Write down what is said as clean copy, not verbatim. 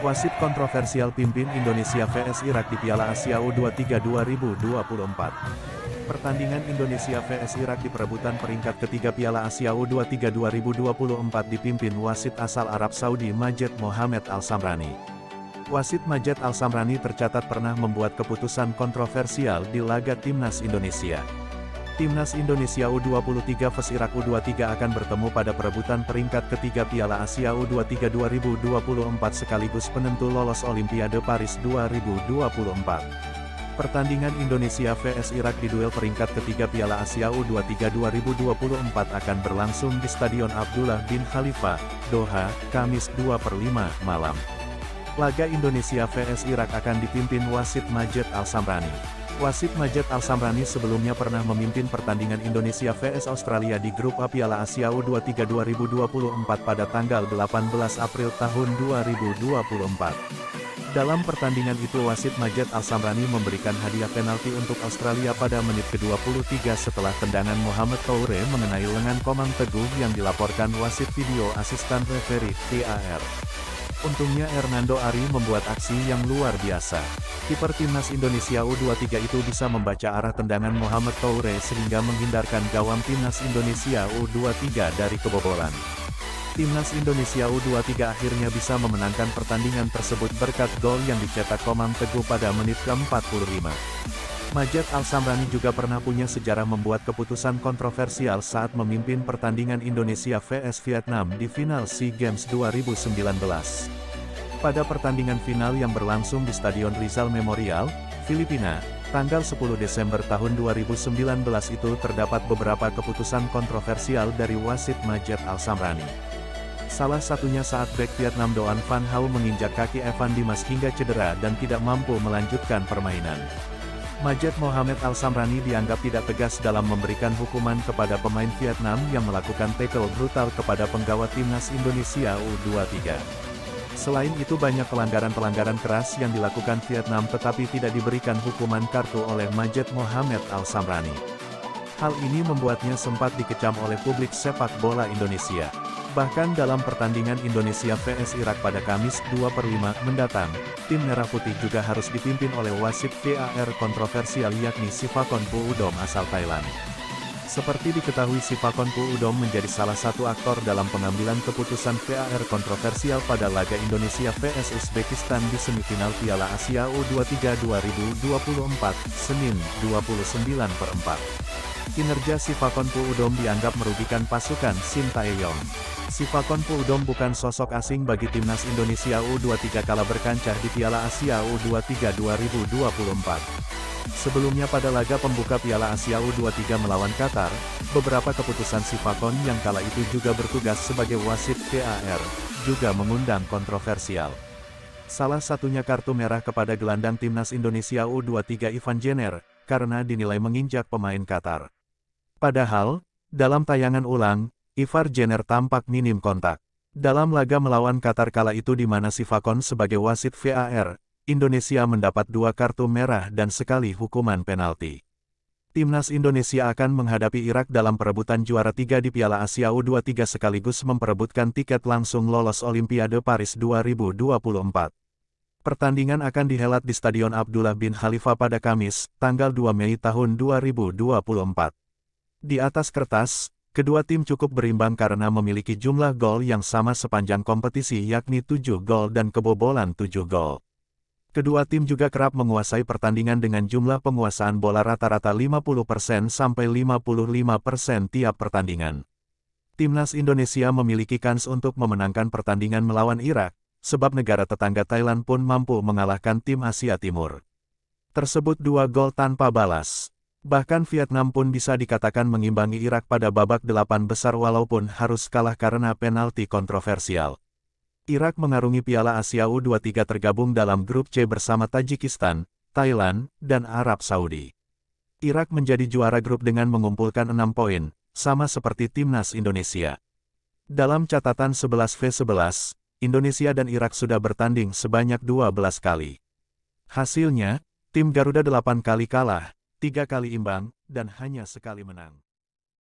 Wasit kontroversial pimpin Indonesia vs Irak di Piala Asia U23 2024. Pertandingan Indonesia vs Irak di perebutan peringkat ketiga Piala Asia U23 2024 dipimpin wasit asal Arab Saudi Majed Mohamed Al-Samrani. Wasit Majed Al-Samrani tercatat pernah membuat keputusan kontroversial di laga Timnas Indonesia. Timnas Indonesia U23 vs Irak U23 akan bertemu pada perebutan peringkat ketiga Piala Asia U23 2024 sekaligus penentu lolos Olimpiade Paris 2024. Pertandingan Indonesia vs Irak di duel peringkat ketiga Piala Asia U23 2024 akan berlangsung di Stadion Abdullah bin Khalifa, Doha, Kamis 2/5 malam. Laga Indonesia vs Irak akan dipimpin wasit Majed Al-Samrani. Wasit Majed Al-Samrani sebelumnya pernah memimpin pertandingan Indonesia vs Australia di grup A Piala Asia U23 2024 pada tanggal 18 April tahun 2024. Dalam pertandingan itu wasit Majed Al-Samrani memberikan hadiah penalti untuk Australia pada menit ke-23 setelah tendangan Mohamed Toure mengenai lengan Komang Teguh yang dilaporkan wasit video asisten referee VAR. Untungnya Hernando Ari membuat aksi yang luar biasa. Kiper Timnas Indonesia U23 itu bisa membaca arah tendangan Mohamed Toure sehingga menghindarkan gawang Timnas Indonesia U23 dari kebobolan. Timnas Indonesia U23 akhirnya bisa memenangkan pertandingan tersebut berkat gol yang dicetak Komang Teguh pada menit ke-45. Majed Al-Samrani juga pernah punya sejarah membuat keputusan kontroversial saat memimpin pertandingan Indonesia vs Vietnam di final SEA Games 2019. Pada pertandingan final yang berlangsung di Stadion Rizal Memorial, Filipina, tanggal 10 Desember tahun 2019 itu terdapat beberapa keputusan kontroversial dari wasit Majed Al-Samrani. Salah satunya saat bek Vietnam Doan Van Hau menginjak kaki Evan Dimas hingga cedera dan tidak mampu melanjutkan permainan. Majed Mohamed Al-Samrani dianggap tidak tegas dalam memberikan hukuman kepada pemain Vietnam yang melakukan tackle brutal kepada penggawa Timnas Indonesia U23. Selain itu banyak pelanggaran-pelanggaran keras yang dilakukan Vietnam tetapi tidak diberikan hukuman kartu oleh Majed Mohamed Al-Samrani. Hal ini membuatnya sempat dikecam oleh publik sepak bola Indonesia. Bahkan dalam pertandingan Indonesia vs Irak pada Kamis 2/5 mendatang, tim Merah Putih juga harus dipimpin oleh wasit VAR kontroversial yakni Sivakon Puudom asal Thailand. Seperti diketahui Sivakon Puudom menjadi salah satu aktor dalam pengambilan keputusan VAR kontroversial pada laga Indonesia vs Uzbekistan di semifinal Piala Asia U23 2024, Senin 29/4. Kinerja Sivakon Puudom dianggap merugikan pasukan Sintayong. Sivakon Puudom bukan sosok asing bagi Timnas Indonesia U23 kala berkancah di Piala Asia U23 2024. Sebelumnya pada laga pembuka Piala Asia U23 melawan Qatar, beberapa keputusan Sivakon yang kala itu juga bertugas sebagai wasit VAR, juga mengundang kontroversial. Salah satunya kartu merah kepada gelandang Timnas Indonesia U23 Ivan Jenner, karena dinilai menginjak pemain Qatar. Padahal, dalam tayangan ulang, Ivar Jenner tampak minim kontak. Dalam laga melawan Qatar kala itu di mana Sivakon sebagai wasit VAR, Indonesia mendapat 2 kartu merah dan sekali hukuman penalti. Timnas Indonesia akan menghadapi Irak dalam perebutan juara 3 di Piala Asia U23 sekaligus memperebutkan tiket langsung lolos Olimpiade Paris 2024. Pertandingan akan dihelat di Stadion Abdullah bin Khalifa pada Kamis, tanggal 2 Mei tahun 2024. Di atas kertas, kedua tim cukup berimbang karena memiliki jumlah gol yang sama sepanjang kompetisi yakni 7 gol dan kebobolan 7 gol. Kedua tim juga kerap menguasai pertandingan dengan jumlah penguasaan bola rata-rata 50% sampai 55% tiap pertandingan. Timnas Indonesia memiliki kans untuk memenangkan pertandingan melawan Irak, sebab negara tetangga Thailand pun mampu mengalahkan tim Asia Timur tersebut 2 gol tanpa balas. Bahkan Vietnam pun bisa dikatakan mengimbangi Irak pada babak 8 besar walaupun harus kalah karena penalti kontroversial. Irak mengarungi Piala Asia U23 tergabung dalam grup C bersama Tajikistan, Thailand, dan Arab Saudi. Irak menjadi juara grup dengan mengumpulkan 6 poin, sama seperti Timnas Indonesia. Dalam catatan 11v11, Indonesia dan Irak sudah bertanding sebanyak 12 kali. Hasilnya, tim Garuda 8 kali kalah, 3 kali imbang, dan hanya sekali menang.